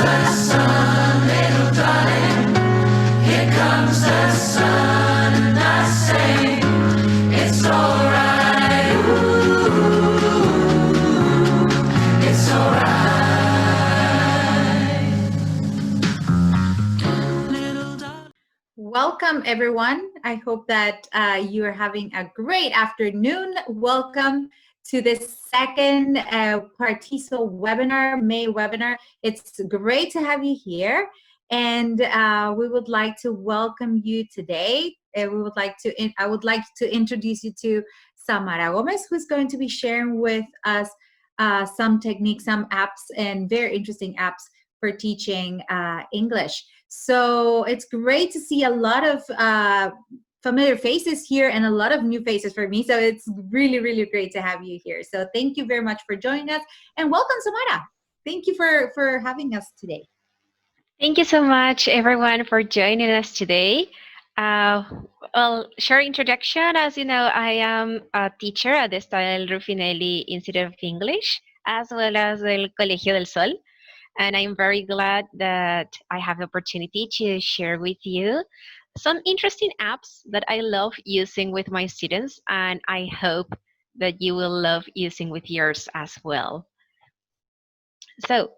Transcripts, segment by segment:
the sun, little darling. Here comes the sun, and I say it's alright. Ooh, it's alright. Little darling. Welcome, everyone. I hope that you are having a great afternoon. Welcome to this second Partiso webinar, May webinar. It's great to have you here, and we would like to welcome you today. I would like to introduce you to Samara Gómez, who's going to be sharing with us some techniques, some apps, and very interesting apps for teaching English. So it's great to see a lot of familiar faces here and a lot of new faces for me. So it's really, really great to have you here. So thank you very much for joining us, and welcome, Samara. Thank you for having us today. Thank you so much, everyone, for joining us today. Short introduction. As you know, I am a teacher at the Style Rufinelli Institute of English, as well as El Colegio del Sol. And I'm very glad that I have the opportunity to share with you some interesting apps that I love using with my students, and I hope that you will love using with yours as well. So,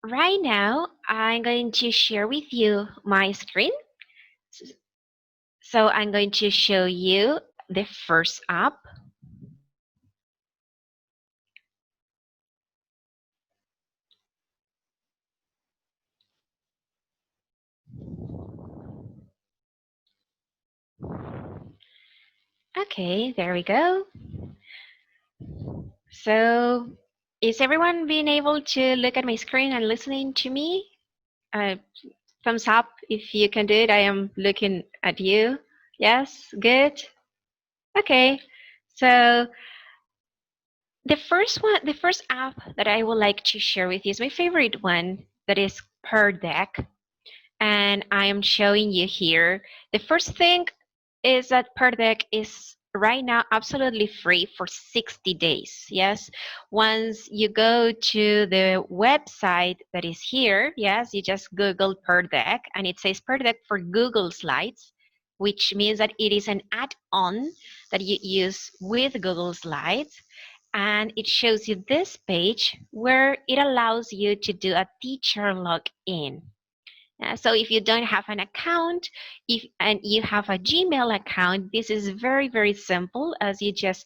right now, I'm going to share with you my screen. So I'm going to show you the first app. Okay, there we go. So is everyone being able to look at my screen and listening to me? Thumbs up if you can do it. I am looking at you. Yes, good. Okay, so the first app that I would like to share with you is my favorite one, that is Per Deck. And I am showing you here. The first thing is that Per Deck is right now absolutely free for 60 days. Yes, once you go to the website that is here, yes, you just Google Per Deck and it says Per Deck for Google Slides, which means that it is an add-on that you use with Google Slides. And it shows you this page where it allows you to do a teacher login. So if you don't have an account, and you have a Gmail account, this is very, very simple, as you just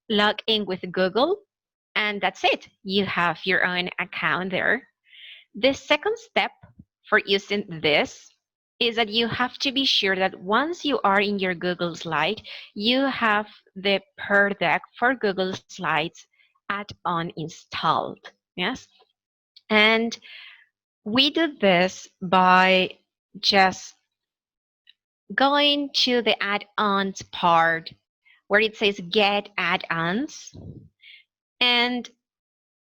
log in with Google, and that's it. You have your own account there. The second step for using this is that you have to be sure that once you are in your Google Slide, you have the Per Deck for Google Slides add-on installed. Yes, and we do this by just going to the add-ons part where it says get add-ons. And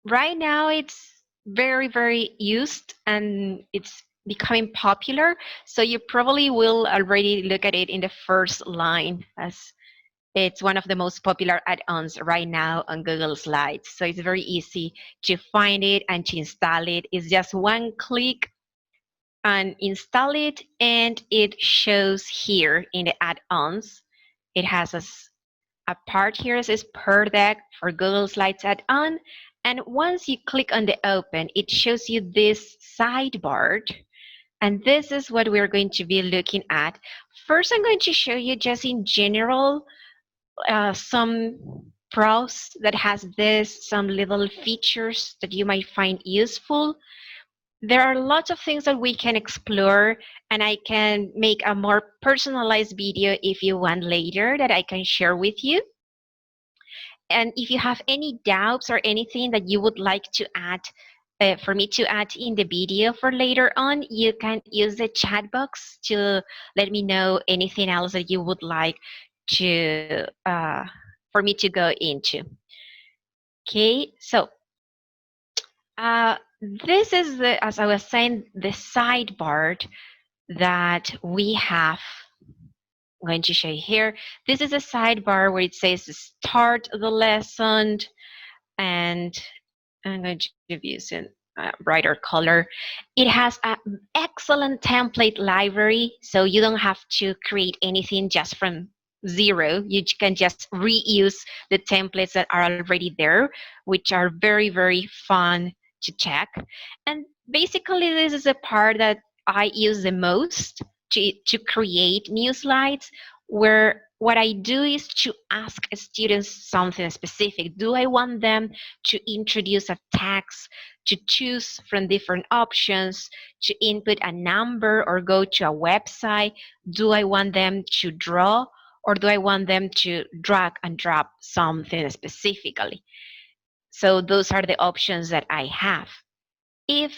right now it's very, very used and it's becoming popular. So you probably will already look at it in the first line, as it's one of the most popular add-ons right now on Google Slides. So it's very easy to find it and to install it. It's just one click and install it, and it shows here in the add-ons. It has a part here that says Per Deck for Google Slides add-on, and once you click on the open, it shows you this sidebar, and this is what we're going to be looking at. First, I'm going to show you just in general some pros that has this, some little features that you might find useful. There are lots of things that we can explore, and I can make a more personalized video if you want later that I can share with you. And if you have any doubts or anything that you would like to add, for me to add in the video for later on, you can use the chat box to let me know anything else that you would like to for me to go into. Okay, so this is the, as I was saying, the sidebar that we have. I'm going to show you here. This is a sidebar where it says start the lesson, and I'm going to use brighter color. It has an excellent template library, so you don't have to create anything just from zero. You can just reuse the templates that are already there, which are very, very fun to check. And basically, this is a part that I use the most to create new slides, where what I do is to ask students something specific. Do I want them to introduce a text, to choose from different options, to input a number or go to a website? Do I want them to draw, or do I want them to drag and drop something specifically? So those are the options that I have. If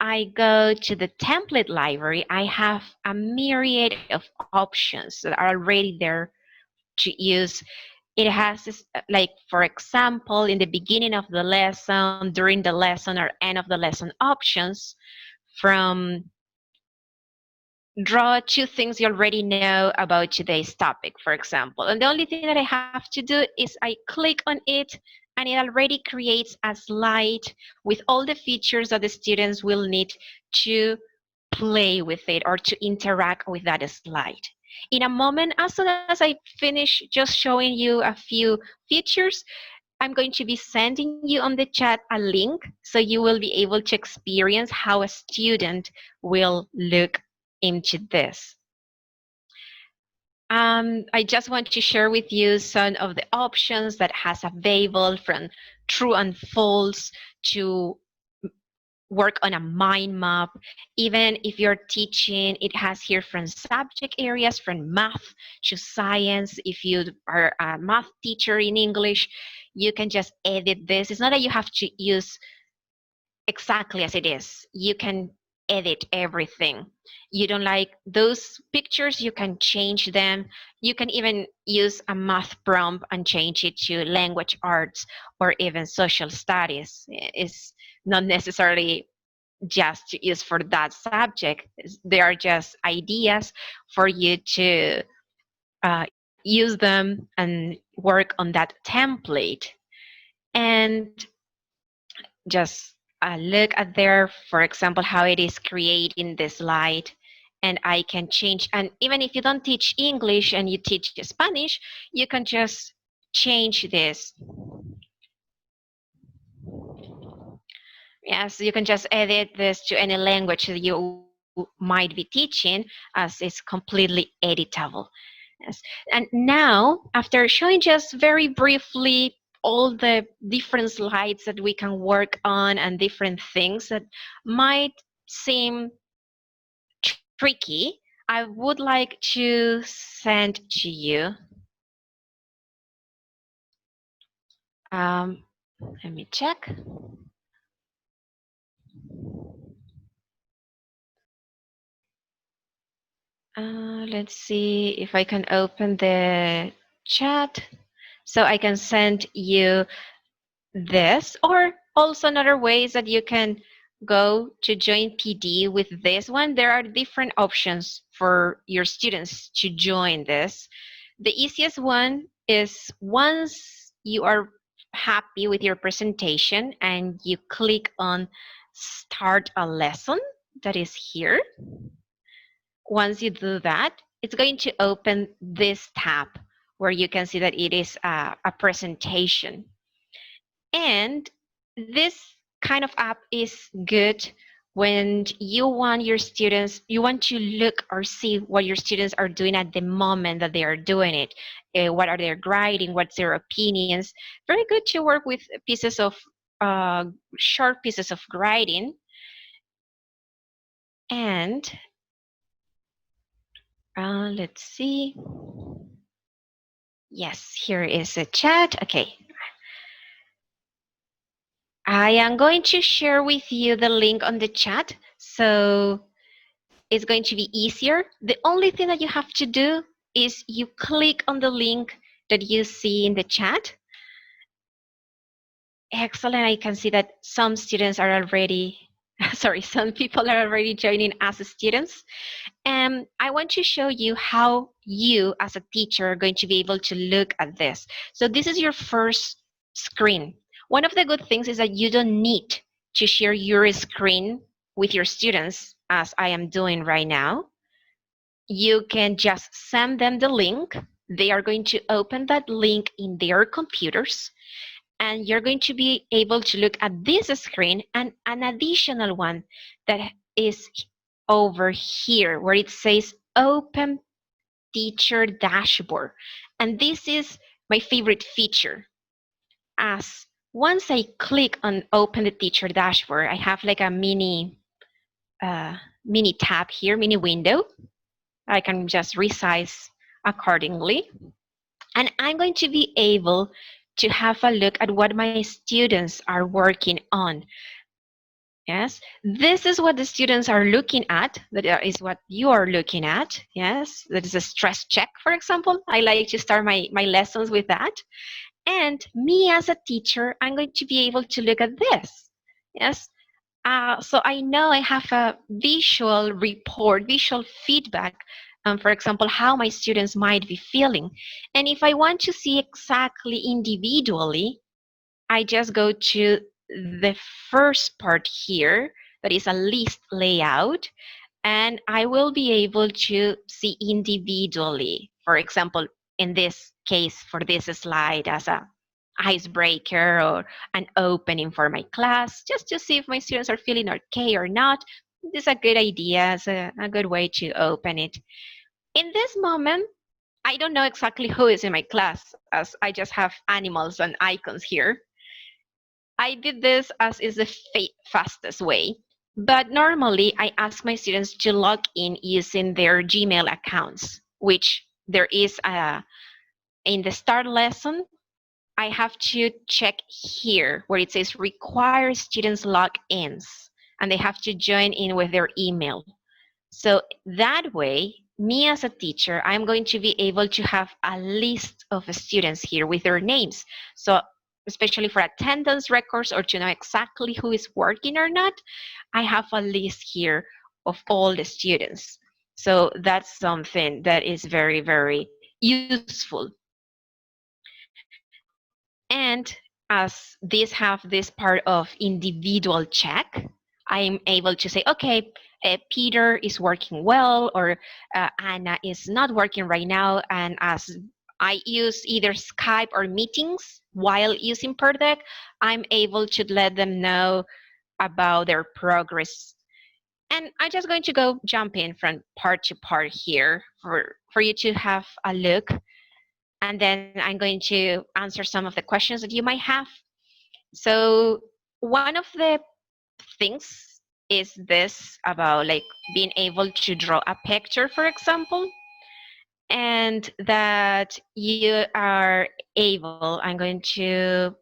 I go to the template library, I have a myriad of options that are already there to use. It has this, like, for example, in the beginning of the lesson, during the lesson, or end of the lesson options, from draw two things you already know about today's topic, for example. And the only thing that I have to do is I click on it, and it already creates a slide with all the features that the students will need to play with it or to interact with that slide. In a moment, as soon as I finish just showing you a few features, I'm going to be sending you on the chat a link so you will be able to experience how a student will look into this. I just want to share with you some of the options that has available, from true and false to work on a mind map. Even if you're teaching, it has here from subject areas, from math to science. If you are a math teacher in English, you can just edit this. It's not that you have to use exactly as it is. You can edit everything. You don't like those pictures, you can change them. You can even use a math prompt and change it to language arts or even social studies. It's not necessarily just to use for that subject. They are just ideas for you to use them and work on that template. And just look at there, for example, how it is creating the slide. And I can change, and even if you don't teach English and you teach Spanish, you can just change this. Yes, you can just edit this to any language that you might be teaching, as it's completely editable. Yes. And now, after showing just very briefly all the different slides that we can work on and different things that might seem tricky, I would like to send to you. Um, Let me check. Let's see if I can open the chat so I can send you this, or also another ways that you can go to join PD with this one. There are different options for your students to join this. The easiest one is, once you are happy with your presentation and you click on start a lesson, that is here. Once you do that, it's going to open this tab where you can see that it is a presentation. And this kind of app is good when you want your students, you want to look or see what your students are doing at the moment that they are doing it. What are they writing? What's their opinions? Very good to work with pieces of short pieces of writing. And let's see. Yes, here is a chat. Okay. I am going to share with you the link on the chat, so it's going to be easier. The only thing that you have to do is you click on the link that you see in the chat. Excellent. I can see that some students are already, sorry, some people are already joining as students. And I want to show you how you as a teacher are going to be able to look at this. So this is your first screen. One of the good things is that you don't need to share your screen with your students, as I am doing right now, you can just send them the link. They are going to open that link in their computers, and you're going to be able to look at this screen and an additional one that is over here where it says Open Teacher Dashboard. And this is my favorite feature, as once I click on Open the Teacher Dashboard, I have like a mini tab here, mini window. I can just resize accordingly. And I'm going to be able to have a look at what my students are working on. Yes, this is what the students are looking at. That is what you are looking at. Yes, that is a stress check, for example. I like to start my lessons with that. And me as a teacher, I'm going to be able to look at this. Yes, so I know I have a visual report, visual feedback, for example, how my students might be feeling. And if I want to see exactly individually, I just go to the first part here, that is a list layout, and I will be able to see individually. For example, in this case, for this slide, as a icebreaker or an opening for my class, just to see if my students are feeling okay or not. This is a good idea, it's a good way to open it. In this moment, I don't know exactly who is in my class, as I just have animals and icons here. I did this as is the fastest way. But normally, I ask my students to log in using their Gmail accounts, which there is in the start lesson. I have to check here where it says require students logins, and they have to join in with their email. So that way, me as a teacher, I'm going to be able to have a list of students here with their names. So especially for attendance records or to know exactly who is working or not, I have a list here of all the students. So that's something that is very, very useful. And as these have this part of individual check, I'm able to say, okay, Peter is working well, or Anna is not working right now. And as I use either Skype or meetings while using Perdeck, I'm able to let them know about their progress. And I'm just going to go jump in from part to part here for you to have a look. And then I'm going to answer some of the questions that you might have. So one of the things is this about like being able to draw a picture, for example, and that you are able, I'm going to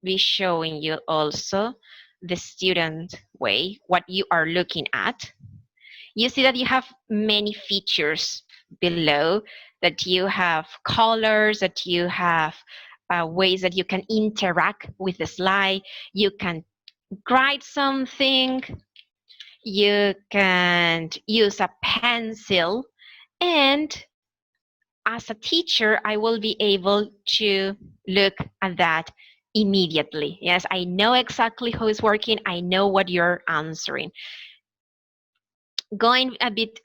be showing you also the student way, what you are looking at. You see that you have many features below, that you have colors, that you have ways that you can interact with the slide. You can write something, you can use a pencil, and as a teacher, I will be able to look at that immediately. Yes, I know exactly who is working, I know what you're answering. Going a bit,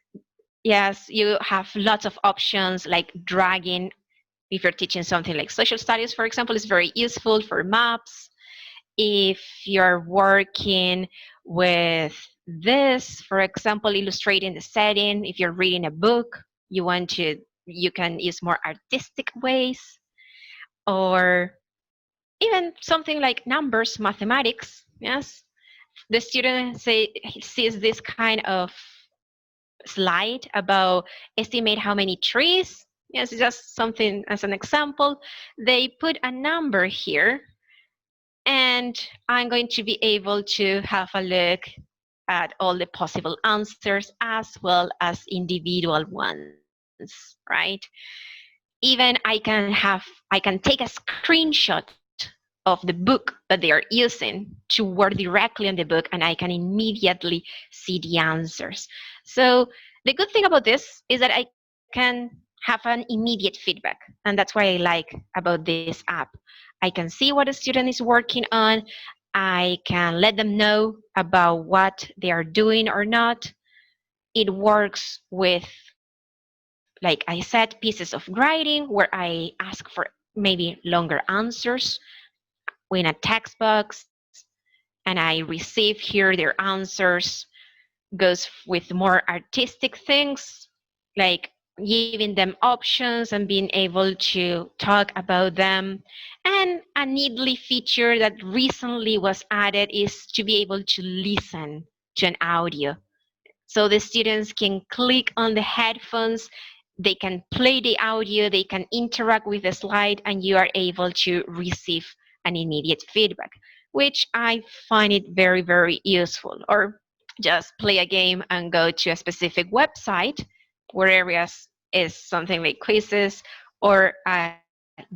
yes, you have lots of options like dragging. If you're teaching something like social studies, for example, it's very useful for maps. If you're working with this, for example, illustrating the setting, if you're reading a book, you can use more artistic ways, or even something like numbers, mathematics. Yes, the student sees this kind of slide about estimate how many trees. Yes, just something as an example. They put a number here, and I'm going to be able to have a look at all the possible answers as well as individual ones, right? Even I can take a screenshot of the book that they are using to work directly on the book, and I can immediately see the answers. So the good thing about this is that I can have an immediate feedback, and that's what I like about this app. I can see what a student is working on. I can let them know about what they are doing or not. It works with, like I said, pieces of writing where I ask for maybe longer answers in a text box, and I receive here their answers. Goes with more artistic things, like giving them options and being able to talk about them. And a neatly feature that recently was added is to be able to listen to an audio. So the students can click on the headphones, they can play the audio, they can interact with the slide, and you are able to receive an immediate feedback, which I find it very, very useful. Or just play a game and go to a specific website where areas is something like quizzes or a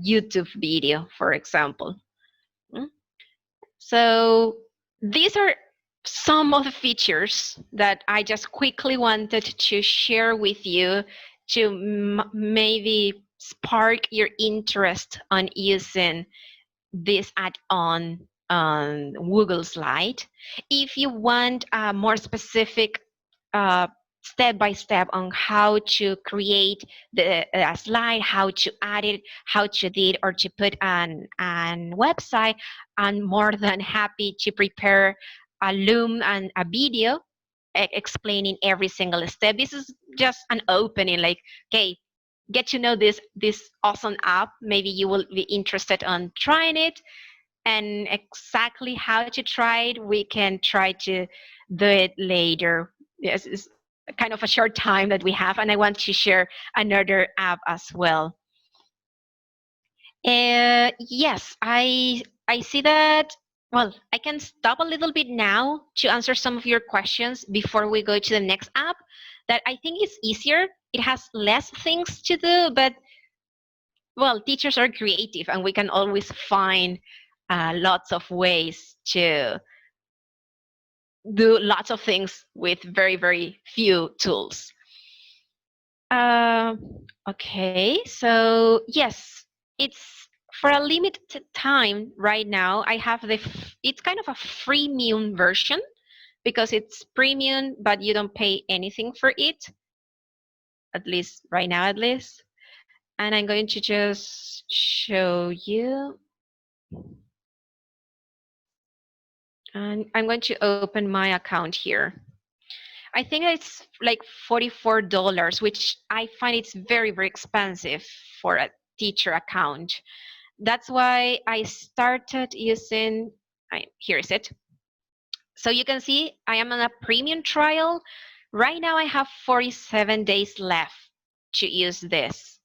YouTube video, for example. Mm. So these are some of the features that I just quickly wanted to share with you to maybe spark your interest on using this add-on on Google Slide. If you want a more specific step by step on how to create the slide, how to add it, how to edit or to put an website, I'm more than happy to prepare a Loom and a video explaining every single step. This is just an opening, like, okay, get to know this awesome app. Maybe you will be interested on trying it, and exactly how to try it, we can try to do it later. Yes, it's kind of a short time that we have, and I want to share another app as well. Yes, I see that. Well, I can stop a little bit now to answer some of your questions before we go to the next app. That I think is easier. It has less things to do, but well, teachers are creative, and we can always find lots of ways to do lots of things with very, very few tools. Uh, okay, so yes, it's for a limited time right now. I have it's kind of a freemium version because it's premium, but you don't pay anything for it, at least right now, at least. And I'm going to just show you. And I'm going to open my account here. I think it's like $44, which I find it's very, very expensive for a teacher account. That's why I started using, here is it. So you can see I am on a premium trial. Right now I have 47 days left to use this.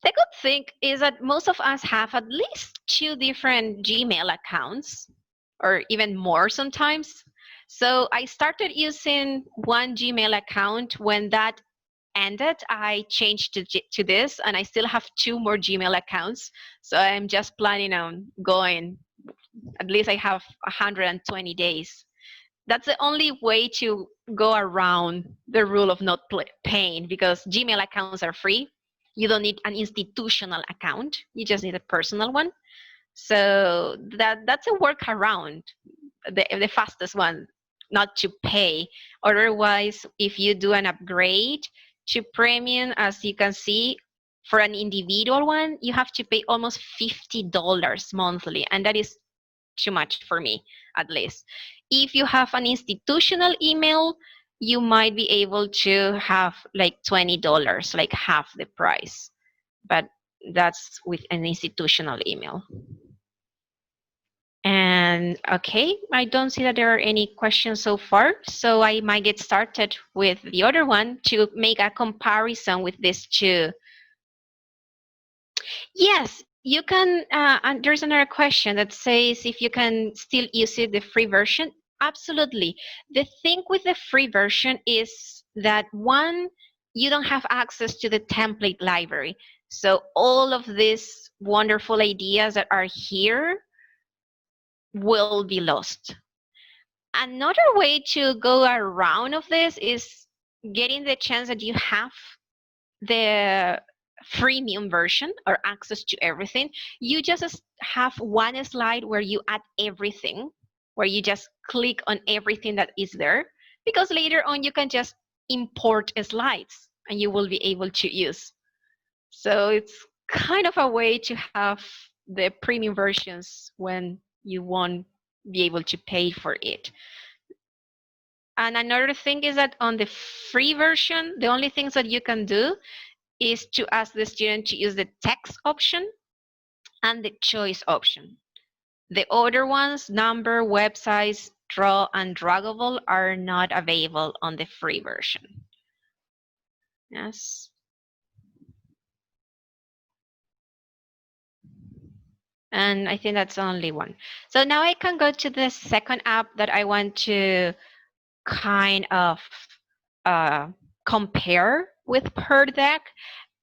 The good thing is that most of us have at least 2 different Gmail accounts, or even more sometimes. So I started using one Gmail account. When that ended, I changed to this, and I still have 2 more Gmail accounts. So I'm just planning on going, at least I have 120 days. That's the only way to go around the rule of not paying, because Gmail accounts are free. You don't need an institutional account. You just need a personal one. So that's a workaround, the fastest one, not to pay. Otherwise, if you do an upgrade to premium, as you can see, for an individual one, you have to pay almost $50 monthly, and that is too much for me, at least. If you have an institutional email, you might be able to have like $20, like half the price. But that's with an institutional email. And okay, I don't see that there are any questions so far, so I might get started with the other one to make a comparison with these two. Yes, you can, and there's another question that says if you can still use it, the free version. Absolutely. The thing with the free version is that, one, you don't have access to the template library. So all of these wonderful ideas that are here will be lost. Another way to go around of this is getting the chance that you have the freemium version or access to everything, you just have one slide where you add everything, where you just click on everything that is there, because later on you can just import slides and you will be able to use. So it's kind of a way to have the premium versions when you won't be able to pay for it. And another thing is that on the free version, the only things that you can do is to ask the student to use the text option and the choice option. The other ones, number, websites, draw, and draggable, are not available on the free version. Yes. And I think that's only one. So now I can go to the second app that I want to kind of compare with Per Deck,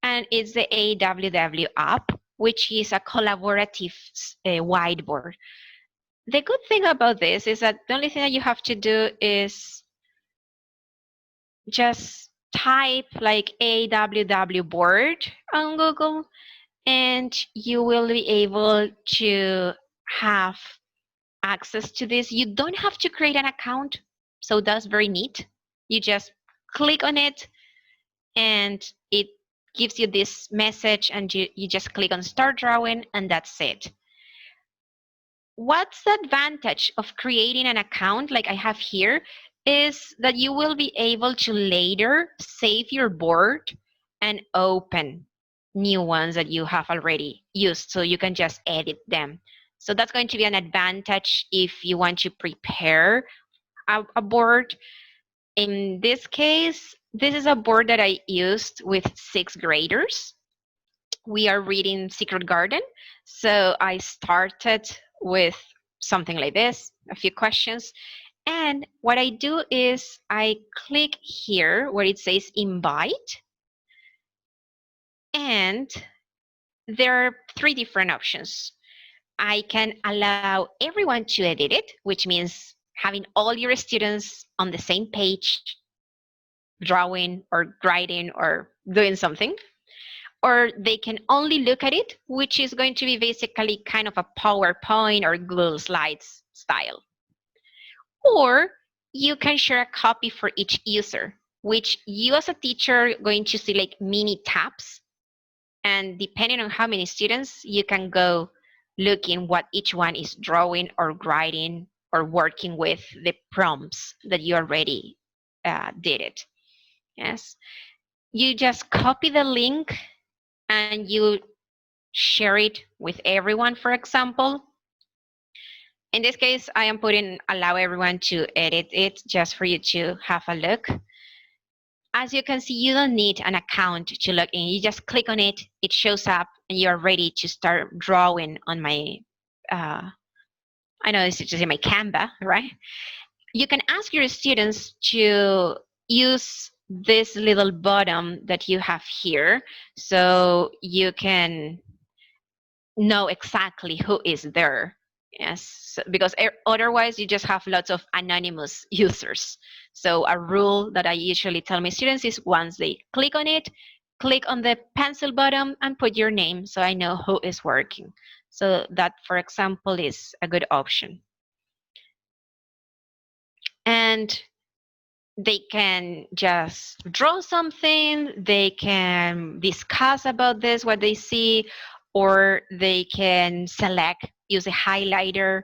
and it's the AWW app, which is a collaborative whiteboard. The good thing about this is that the only thing that you have to do is just type like AWW board on Google, and you will be able to have access to this. You don't have to create an account, so that's very neat. You just click on it and it gives you this message, and you just click on start drawing, and that's it. What's the advantage of creating an account like I have here is that you will be able to later save your board and open new ones that you have already used, so you can just edit them. So that's going to be an advantage if you want to prepare a board. In this case, this is a board that I used with 6th graders. We are reading Secret Garden. So I started with something like this, a few questions. And what I do is I click here where it says invite. And there are 3 different options. I can allow everyone to edit it, which means having all your students on the same page, drawing or writing or doing something. Or they can only look at it, which is going to be basically kind of a PowerPoint or Google Slides style. Or you can share a copy for each user, which you as a teacher are going to see like mini tabs. And depending on how many students, you can go looking what each one is drawing or writing or working with the prompts that you already did it. Yes. You just copy the link and you share it with everyone, for example. In this case, I am putting allow everyone to edit it just for you to have a look. As you can see, you don't need an account to log in. You just click on it, it shows up, and you're ready to start drawing on my, I know it's just in my Canva, right? You can ask your students to use this little button that you have here, so you can know exactly who is there. Yes, because otherwise you just have lots of anonymous users. So a rule that I usually tell my students is once they click on it, click on the pencil button and put your name so I know who is working. So that, for example, is a good option. And they can just draw something, they can discuss about this, what they see, or they can use a highlighter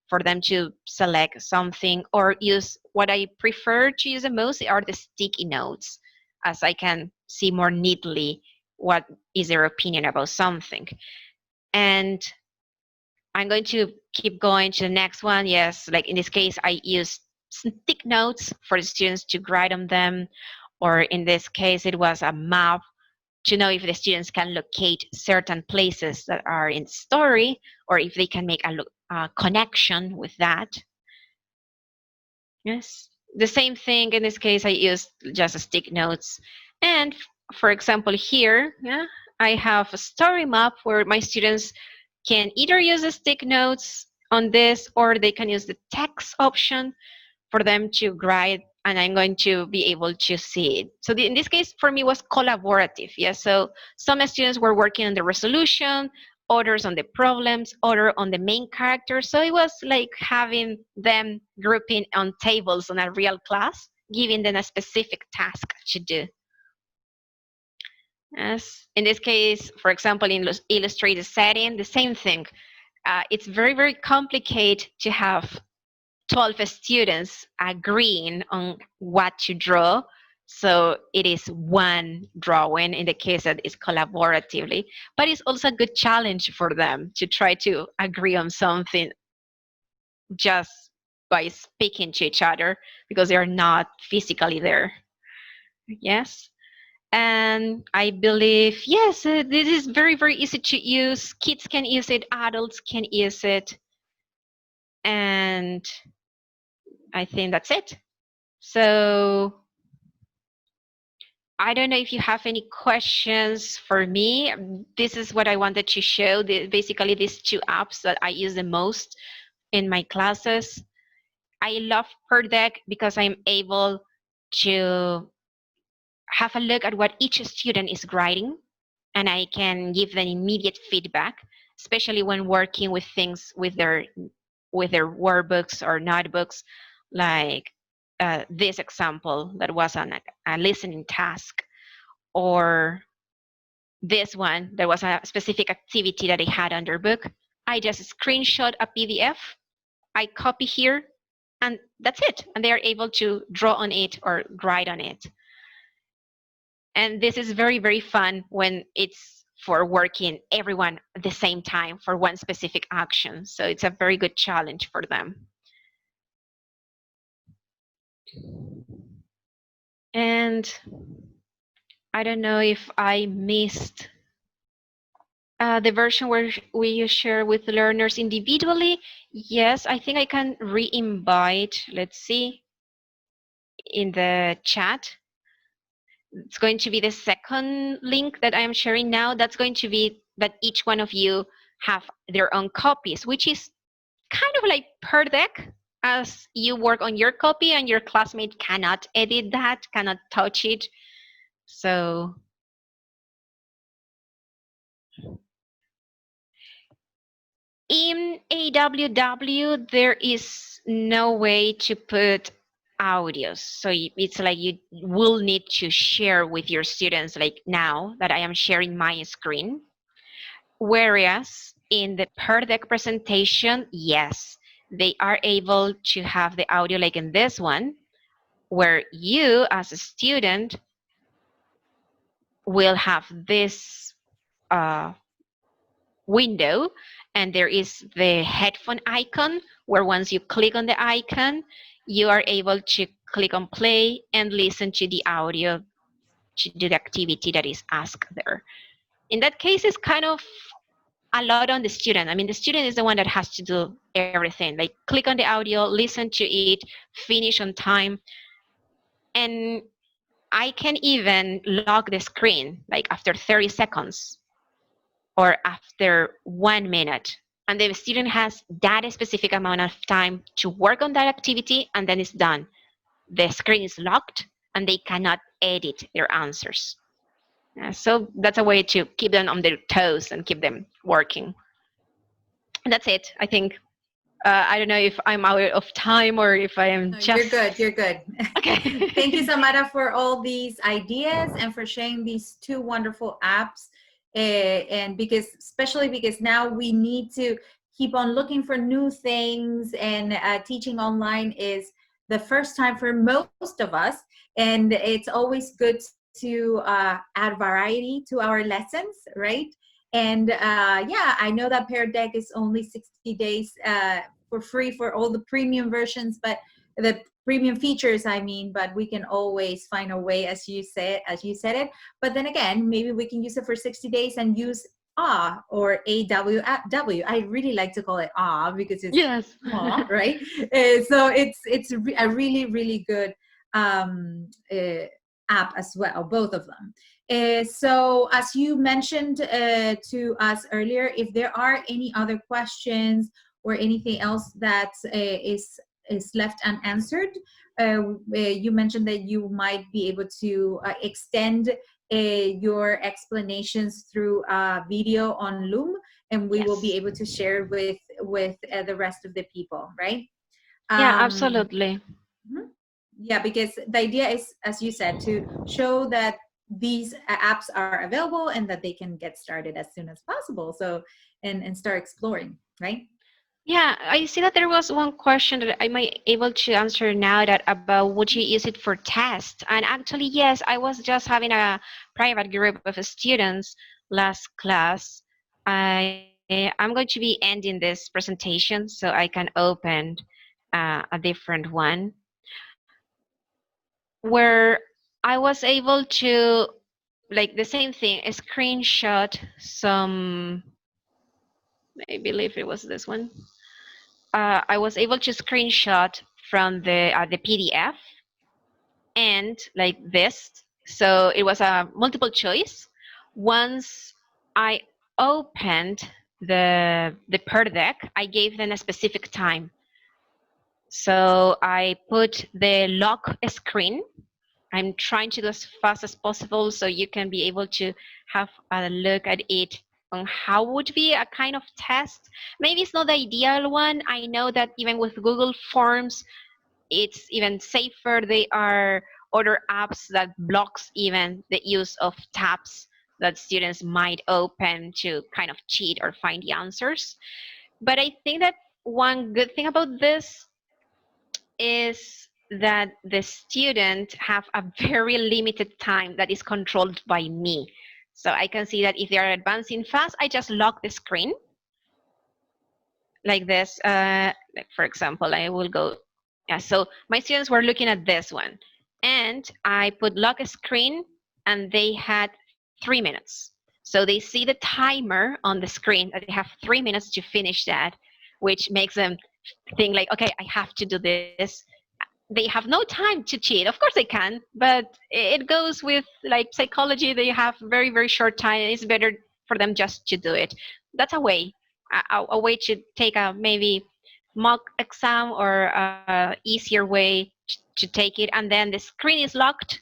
for them to select something, or use what I prefer to use the most are the sticky notes, as I can see more neatly what is their opinion about something. And I'm going to keep going to the next one. Yes, like in this case, I use stick notes for the students to write on them, or in this case, it was a map to know if the students can locate certain places that are in the story, or if they can make a connection with that. Yes, the same thing in this case, I used just stick notes. And for example, here, yeah, I have a story map where my students can either use the stick notes on this, or they can use the text option. for them to write, and I'm going to be able to see it. So in this case, for me, was collaborative. Yeah. So some students were working on the resolution, others on the problems, other on the main characters. So it was like having them grouping on tables on a real class, giving them a specific task to do. As in this case, for example, in illustrated setting, the same thing. It's very, very complicated to have 12 students agreeing on what to draw. So it is one drawing in the case that it's collaboratively, but it's also a good challenge for them to try to agree on something just by speaking to each other because they are not physically there. Yes. And I believe, yes, this is very, very easy to use. Kids can use it, adults can use it. And I think that's it. So I don't know if you have any questions for me. This is what I wanted to show, basically these two apps that I use the most in my classes. I love Per Deck because I'm able to have a look at what each student is writing, and I can give them immediate feedback, especially when working with things with their workbooks or notebooks, like this example that was on a listening task, or this one that was a specific activity that they had on their book. I just screenshot a PDF, I copy here, and that's it. And they are able to draw on it or write on it. And this is very, very fun when it's for working everyone at the same time for one specific action. So it's a very good challenge for them. And I don't know if I missed the version where we share with learners individually. Yes, I think I can re-invite, let's see, in the chat. It's going to be the second link that I am sharing now. That's going to be that each one of you have their own copies, which is kind of like Per Deck, as you work on your copy and your classmate cannot edit that, cannot touch it. So in AWW, there is no way to put audios. So it's like you will need to share with your students, like now that I am sharing my screen. Whereas in the Per Deck presentation, yes, they are able to have the audio like in this one, where you as a student will have this window, and there is the headphone icon, where once you click on the icon, you are able to click on play and listen to the audio to do the activity that is asked there. In that case, it's kind of a lot on the student. I mean, the student is the one that has to do everything, like click on the audio, listen to it, finish on time. And I can even lock the screen like after 30 seconds or after 1 minute. And the student has that specific amount of time to work on that activity, and then it's done. The screen is locked and they cannot edit their answers. So that's a way to keep them on their toes and keep them working. And that's it, I think. I don't know if I'm out of time or if I am No, just... You're good. You're good. Okay. Thank you, Samara, for all these ideas and for sharing these two wonderful apps. And because, especially because now we need to keep on looking for new things, and teaching online is the first time for most of us. And it's always good to add variety to our lessons, right? And yeah, I know that Pear Deck is only 60 days for free for all the premium versions, but the premium features, I mean, but we can always find a way, as you said it. But then again, maybe we can use it for 60 days and use AW or AWW. I really like to call it AW because it's Yes. aw, right? So it's a really, really good app as well, both of them. So as you mentioned to us earlier, if there are any other questions or anything else that is is left unanswered, you mentioned that you might be able to extend your explanations through video on Loom, and we will be Yes. able to share with the rest of the people, right? Yeah, Um, absolutely. mhm. Yeah, because the idea is, as you said, to show that these apps are available and that they can get started as soon as possible. So, and start exploring, right? Yeah, I see that there was one question that I might able to answer now, that about would you use it for tests? And actually, yes, I was just having a private group of students last class. I'm going to be ending this presentation so I can open a different one where I was able to, like, the same thing, screenshot some, I believe it was this one. I was able to screenshot from the PDF, and like this. So it was a multiple choice. Once I opened the per deck, I gave them a specific time. So I put the lock screen. I'm trying to do as fast as possible so you can be able to have a look at it on how would be a kind of test. Maybe it's not the ideal one. I know that even with Google Forms, it's even safer. They are other apps that blocks even the use of tabs that students might open to kind of cheat or find the answers. But I think that one good thing about this is that the student have a very limited time that is controlled by me. So I can see that if they are advancing fast, I just lock the screen like this. Like for example, I will go. Yeah, so my students were looking at this one, and I put lock screen, and they had 3 minutes. So they see the timer on the screen that they have 3 minutes to finish that, which makes them think like, okay, I have to do this. They have no time to cheat. Of course they can, but it goes with like psychology. They have very, very short time. It's better for them just to do it. That's a way, a way to take a maybe mock exam or a easier way to take it. And then the screen is locked.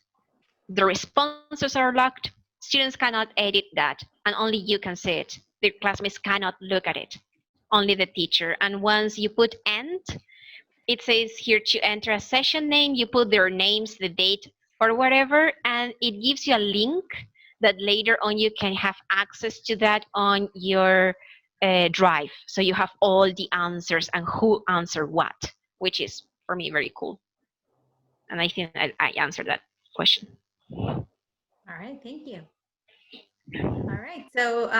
The responses are locked. Students cannot edit that, and only you can see it. Their classmates cannot look at it. Only the teacher. And once you put end, it says here to enter a session name, you put their names, the date, or whatever, and it gives you a link that later on you can have access to that on your drive. So you have all the answers and who answered what, which is for me very cool. And I think I answered that question. All right, thank you. All right, so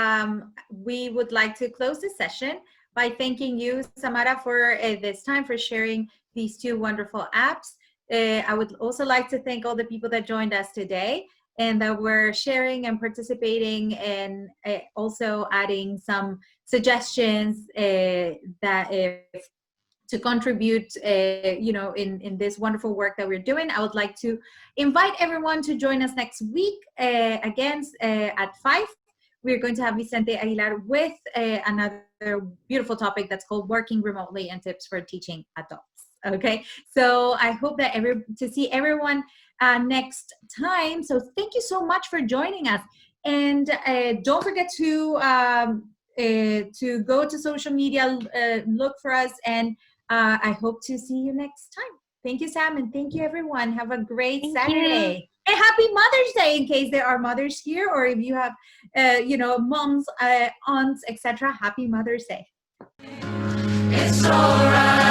we would like to close this session by thanking you, Samara, for this time, for sharing these two wonderful apps. I would also like to thank all the people that joined us today and that were sharing and participating, and also adding some suggestions that if to contribute, in this wonderful work that we're doing. I would like to invite everyone to join us next week again at 5. We're going to have Vicente Aguilar with another beautiful topic that's called working remotely and tips for teaching adults. Okay, so I hope that to see everyone next time. So thank you so much for joining us, and don't forget to go to social media, look for us, and I hope to see you next time. Thank you, Sam, and thank you, everyone. Have a great Thank Saturday. you. And happy Mother's Day, in case there are mothers here, or if you have, moms, aunts, etc. Happy Mother's Day. It's alright.